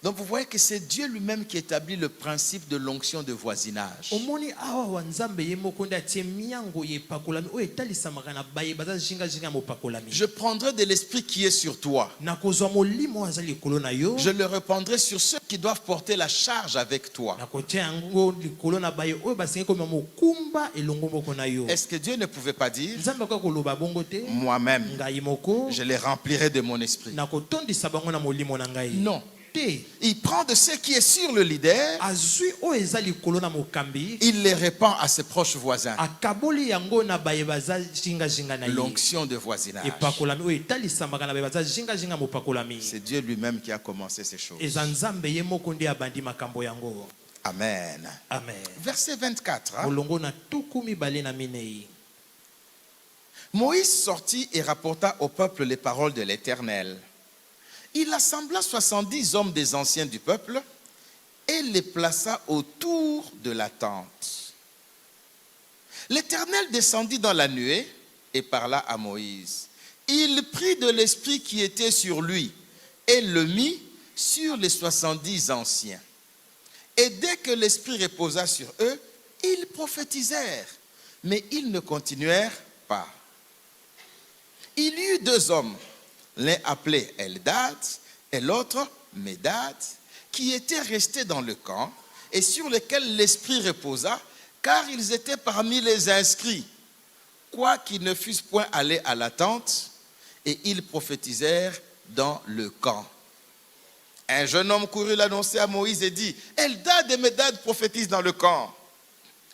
Donc vous voyez que c'est Dieu lui-même qui établit le principe de l'onction de voisinage. Je prendrai de l'esprit qui est sur toi. Je le reprendrai sur ceux qui doivent porter la charge avec toi. Est-ce que Dieu ne pouvait pas dire, moi-même, je les remplirai de mon esprit? Non. Il prend de ce qui est sur le leader, il les répand à ses proches voisins. L'onction de voisinage. C'est Dieu lui-même qui a commencé ces choses. Amen. Amen. Verset 24. Moïse sortit et rapporta au peuple les paroles de l'Éternel. Il assembla 70 hommes des anciens du peuple et les plaça autour de la tente. L'Éternel descendit dans la nuée et parla à Moïse. Il prit de l'esprit qui était sur lui et le mit sur les 70 anciens. Et dès que l'esprit reposa sur eux, ils prophétisèrent, mais ils ne continuèrent pas. Il y eut 2 hommes, l'un appelé Eldad et l'autre Médad, qui étaient restés dans le camp et sur lesquels l'esprit reposa, car ils étaient parmi les inscrits, quoiqu'ils ne fussent point allés à la tente, et ils prophétisèrent dans le camp. Un jeune homme courut l'annoncer à Moïse et dit, Eldad et Médad prophétisent dans le camp.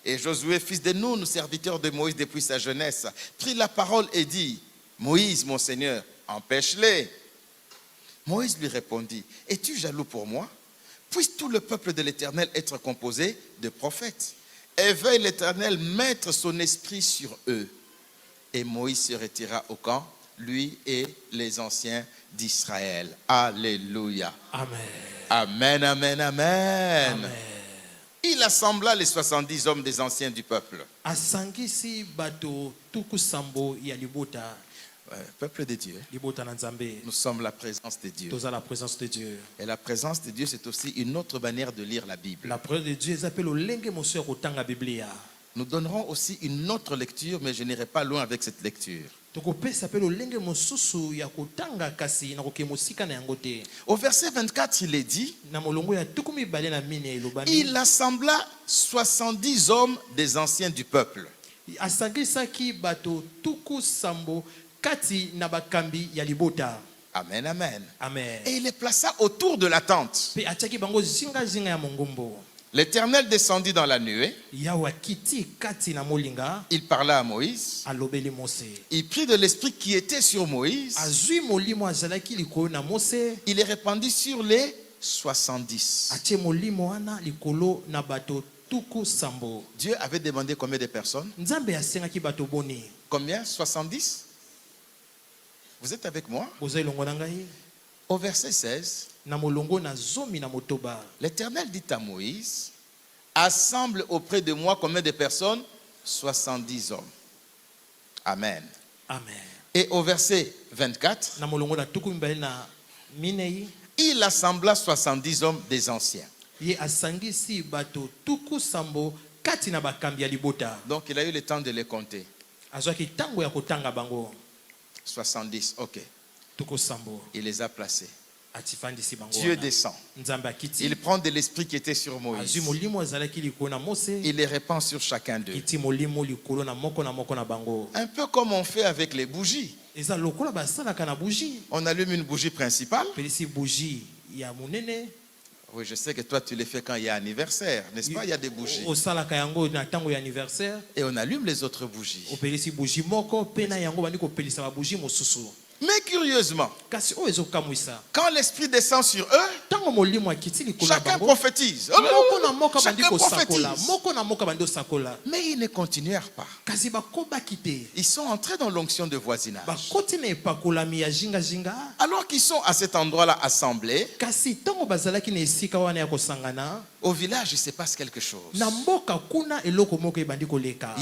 Et Josué, fils de Nun, serviteur de Moïse depuis sa jeunesse, prit la parole et dit, Moïse, mon Seigneur, empêche-les. Moïse lui répondit, es-tu jaloux pour moi? Puisse tout le peuple de l'Éternel être composé de prophètes. Et veuille l'Éternel mettre son esprit sur eux. Et Moïse se retira au camp, lui et les anciens d'Israël. Alléluia. Amen. Amen, amen, amen. Amen. Il assembla les 70 hommes des anciens du peuple. Peuple de Dieu, nous sommes la présence de Dieu. Et la présence de Dieu, c'est aussi une autre manière de lire la Bible. La présence de Dieu s'appelle Nous donnerons aussi une autre lecture, mais je n'irai pas loin avec cette lecture. Au verset 24, il est dit, il assembla 70 hommes des anciens du peuple. Amen, amen. Amen. Et il les plaça autour de la tente. L'Éternel descendit dans la nuée. Il parla à Moïse. Il prit de l'esprit qui était sur Moïse. Il les répandit sur les 70. Dieu avait demandé combien de personnes? Combien? 70? Vous êtes avec moi? Au verset 16, l'Éternel dit à Moïse, assemble auprès de moi combien de personnes? 70 hommes. Amen. Amen. Et au verset 24, il assembla 70 hommes des anciens. Donc il a eu le temps de les compter. 70, ok. Il les a placés. Dieu descend. Il prend de l'esprit qui était sur Moïse. Il les répand sur chacun d'eux. Un peu comme on fait avec les bougies. On allume une bougie principale. Oui, je sais que toi tu les fais quand il y a anniversaire, n'est-ce pas? Il y a des bougies. Et on allume les autres bougies. Mais curieusement, quand l'esprit descend sur eux, chacun prophétise. Chacun prophétise. Mais ils ne continuèrent pas. Ils sont entrés dans l'onction de voisinage. Alors qu'ils sont à cet endroit-là assemblés, au village, il se passe quelque chose. Il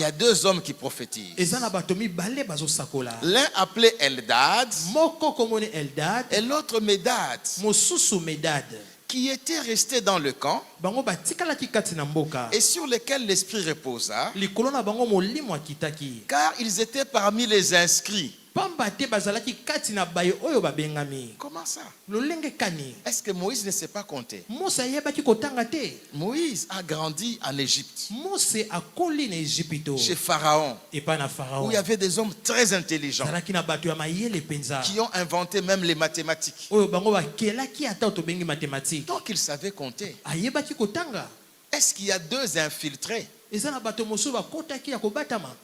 y a 2 hommes qui prophétisent. L'un appelé Eldad et l'autre Médad, qui étaient restés dans le camp bango batikalaki kati na mboka et sur lesquels l'Esprit reposa, likolo na bango molimo akitaki car ils étaient parmi les inscrits. pamba te bazalaki kati na baye oyo babengami Comment ça? lolenge kani Est-ce que Moïse ne sait pas compter? Mose ayebaki kotanga te Moïse a grandi en Égypte, Mose akoli na Ejipito chez Pharaon, epa na où Farao il y avait des hommes très intelligents zalaki na bato ya mayele penza qui ont inventé même les mathématiques. oyo bango bakelaki ata tobengi mathématique Donc ils savaient compter. ayebaki kotanga Est-ce qu'il y a deux infiltrés? eza na bato mosusu bakotaki ya kobatama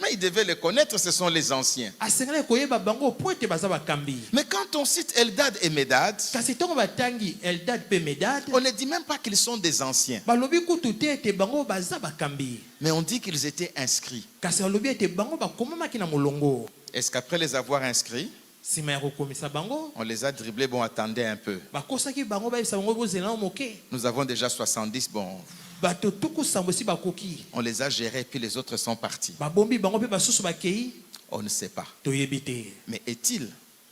Mais ils devaient les connaître, ce sont les anciens. asengelaki koyeba bango po ete baza bakambi Mais quand on cite Eldad et Médad, kasi ntongo batangi Eldad mpe Medad on ne dit même pas qu'ils sont des anciens, balobi kutu te ete bango baza bakambi mais on dit qu'ils étaient inscrits. kasi balobi ete bango bakomamaki na molongo Est-ce qu'après les avoir inscrits, nsima ya kokomisa bango on les a dribblés? Bon, attendez un peu. bakosaki bango bayebisa bango bozela na moke Nous avons déjà 70, bon, bato tuku sambo esi bakoki on les a gérés, puis les autres sont partis. babombi bango mpe basusu bakei On ne sait pas. toyebi te Mais est-il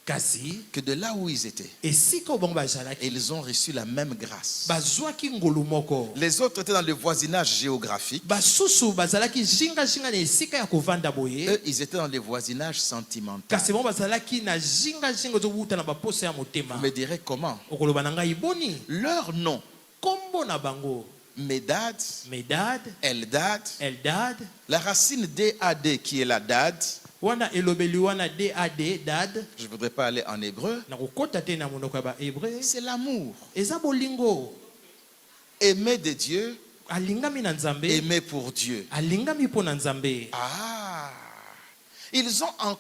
kasi que de là où ils étaient, esika oyo bango bazalaki ils ont reçu la même grâce? bazwaki ngolu moko Les autres étaient dans le voisinage géographique. basusu bazalaki zingazinga na esika ya kovanda boye Eux, ils étaient dans le voisinage sentimental. kasi bango bazalaki na zingazinga ezowuta na baposo ya motema Vous me direz comment? okoloba na ngai boni Leur nom, kombo na bango Médad, Medad Eldad, Eldad la racine DAD qui est la Dad. wana elobeli wana dad dad Je ne voudrais pas aller en hébreu. na kokota te na monoko ya bahébreu C'est l'amour. eza bolingo Aimer de Dieu, alingami na nzambe aimer pour Dieu. alingami mpo na nzambe Ah! Ils ont en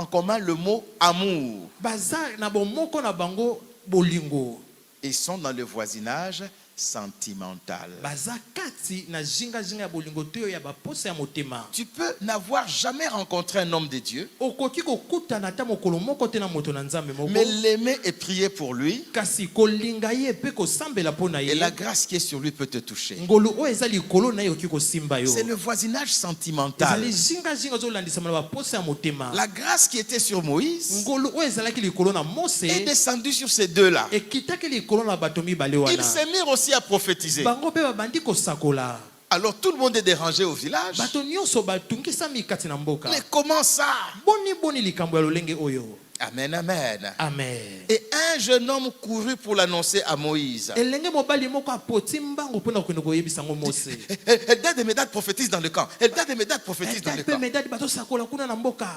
commun le mot amour. baza na bomoko na bango bolingo Ils sont dans le voisinage sentimental. baza kati na zingazinga ya bolingo te oyo ya baposa ya motema Tu peux n'avoir jamais rencontré un homme de Dieu, okoki kokutana ata mokolo moko te na moto na nzambe moko mais l'aimer et prier pour lui, kasi kolinga ye mpe kosambela mpo na et ye la grâce qui est sur lui peut te toucher. ngolu oyo eza likolo na ye okoki kosimba yo C'est le voisinage sentimental. ezali zingazinga ozolandisama na baposa ya motema La grâce qui était sur Moïse ngolu oyo ezalaki likolo na est Mose descendue sur ces deux-là. ekitaki likolo na bato mibale Ils wana se mirent aussi à prophétiser. bango mpe babandi kosakola Alors tout le monde est dérangé au village. bato nyonso batungisami kati na mboka Mais comment ça? boni likambo ya lolenge oyo Amen, amen. amen Et un jeune homme courut pour l'annoncer à Moïse. elenge mobali moko apoti mbango mpona kokende koyebisa ngo Mose Eldad et Médad prophétisent dans le camp. Eldad et Médad prophétisent dans le mpe camp. Medadi bazosakola kuna na mboka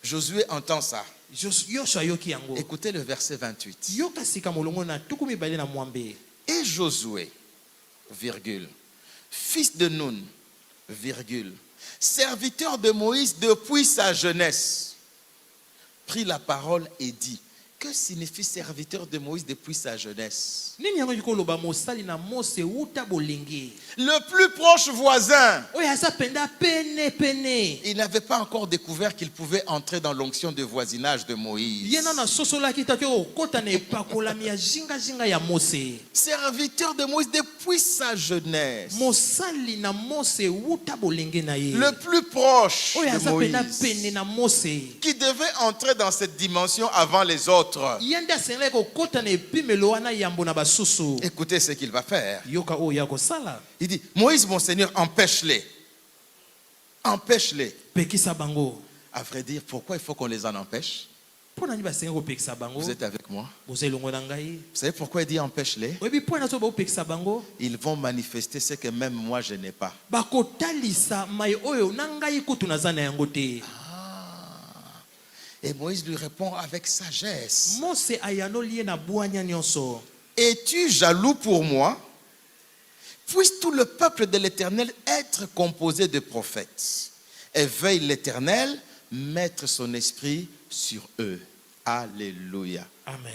Josué entend ça. Yosua ayoki yango Écoutez le verset 28. yoka sika molongo na tuku mibale na mwambe Et Josué, virgule, fils de Nun, virgule, serviteur de Moïse depuis sa jeunesse, prit la parole et dit, que signifie serviteur de Moïse depuis sa jeunesse? nini yango koloba mosali na Mose uta bolingi Le plus proche voisin. oyo aza penda pene Il n'avait pas encore découvert qu'il pouvait entrer dans l'onction de voisinage de Moïse. ye nano asosolaki taki okota na epakolami ya zingazinga ya Mose Serviteur de Moïse depuis sa jeunesse. mosali na Mose uta bolingi na ye Le plus proche oyo de aza pena Moïse. pene na Mose Qui devait entrer dans cette dimension avant les autres. ye nde asengelaki kokota na epimelo wana yambo na basusu Écoutez ce qu'il va faire. yoka oyo ya kosala Il dit, Moïse, mon Seigneur, empêche-les. Empêche-les. pekisa bango À vrai dire, pourquoi il faut qu'on les en empêche? mpo nani basengi kopekisa bango Vous êtes avec moi? boza elongo na ngai Vous savez pourquoi il dit empêche-les? oyebi mpo nazo baopekisa bango Ils vont manifester ce que même moi je n'ai pas. bakotalisa mai oyo na ngai kutu naza na yango te Et Moïse lui répond avec sagesse. Mose ayanoli ye na bwanya nyonso Es-tu jaloux pour moi? Puisse tout le peuple de l'Éternel être composé de prophètes. Et veuille l'Éternel mettre son esprit sur eux. Alléluia. amen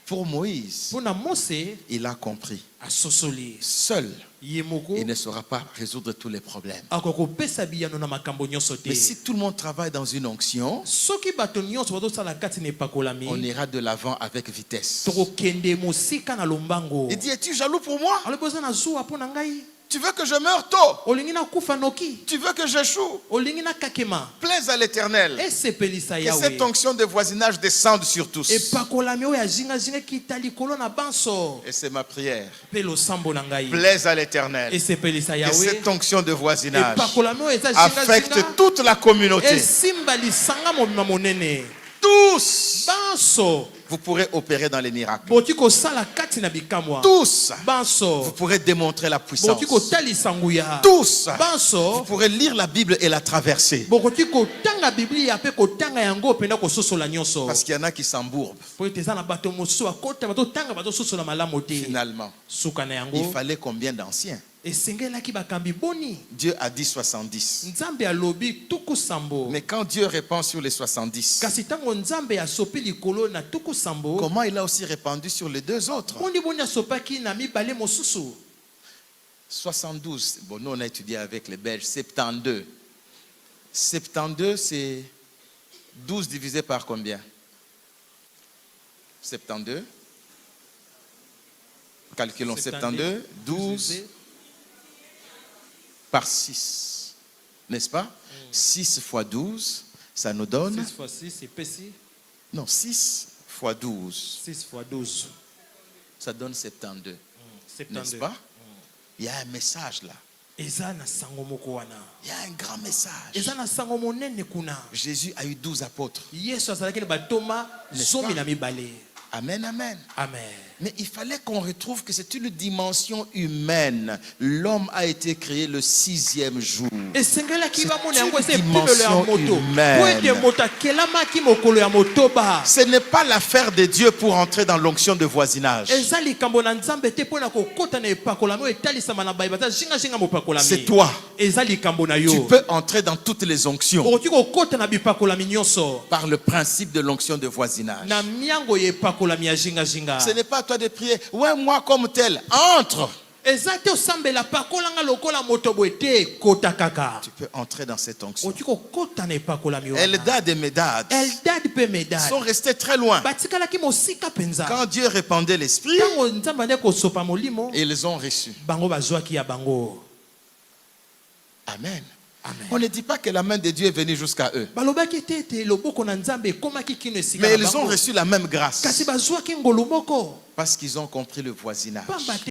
Pour Moïse, mpo na Mose il a compris. asosoli Seul, ye moko il ne saura pas résoudre tous les problèmes. akokopesa biyano na makambo nyonso te Mais si tout le monde travaille dans une onction, soki bato nyonso bazosala kati na on epakolami ira de l'avant avec vitesse. tokokende mosika na lombango Il dit, es-tu jaloux pour moi? alobi oza na zuwa mpo na ngai Tu veux que je meure tôt? olingi nakufa noki, Tu veux que j'échoue? olingi nakakema. Plaise à l'Éternel. Esepelisa Que Yahweh. cette onction de voisinage descende sur tous. epakolami oyo ya zingazinga ekita likolo na banso Et c'est ma prière. mpe losambo na ngai. Plaise à l'Éternel. esepelisa Que Yahweh. cette onction de voisinage epakolami oyo eza affecte zingazinga toute la communauté. esimba lisanga mobima monene. Tous, banso vous pourrez opérer dans les miracles. boki kosala kati na bikamwa. Tous, vous banso pourrez démontrer la puissance. boki kotalisa nguya. Tous, vous banso pourrez lire la Bible et la traverser. bokoki kotanga biblia mpe kotanga yango mpenda kososola nyonso. Parce qu'il y en a qui s'embourbent. po ete eza na bato mosusu bakota batotanga batososola malamu te. Finalement, suka na il yango fallait combien d'anciens? esengelaki bakambi boni. Dieu a dit 70. nzambe alobi tuku sambo. Mais quand Dieu répand sur les 70, kasi ntango nzambe asopi likolo na tuku sambo, comment il a aussi répandu sur les deux autres? boni boni asopaki na mibale mosusu. 72. Bon, nous on a étudié avec les Belges. 72. 72, c'est 12 divisé par combien? 72. Calculons 72. 12 par 6. N'est-ce pas? 6 fois 12, ça nous donne... 6 fois 6 epesi Non, 6 fois 12, 6 fois 12 ça donne 72. 72. N'est-ce pas? Il y a un message là. eza na sango moko wana. Il y a un grand message. eza na sango monene kuna. Jésus a eu 12 apôtres. yesu azalaki na batoma N'est-ce zomi pas? na mibale. Amen, amen. amen. Mais il fallait qu'on retrouve que c'est une dimension humaine. L'homme a été créé le 6e jour. esengelaki bamona yango eza une epimelo ya dimension moto humaine. po ete moto akelamaki mokolo ya motoba. Ce n'est pas l'affaire de Dieu pour entrer dans l'onction de voisinage. eza likambo na nzambe te mpo na kokota na epakolami oyo etalisama na baye baza zingazinga mopakolami. C'est toi. eza likambo na Tu yo. peux entrer dans toutes les onctions okoki kokota na bipakolami nyonso par le principe de l'onction de voisinage. na miango ya epakolami ya zingazinga. Ce n'est pas à toi de prier. Ouais, moi comme tel. Entre. eza te osambela pakolanga lokola moto boye te kota kaka. Tu peux entrer dans cette onction. okoki kokota na epakolami wana. Eldad et Médad eldad mpe medad sont restés très loin. batikalaki mosika mpenza. Quand Dieu répandait l'esprit, ntango nzambe ande kosopa molimo ils ont reçu. bango bazwaki ya bango. Amen. Amen. On ne dit pas que la main de Dieu est venue jusqu'à eux. balobaki te ete loboko na nzambe ekomaki kino esika Mais na ils ont bango. reçu la même grâce. kasi bazwaki ngolu moko. Parce qu'ils ont compris le voisinage. pamba te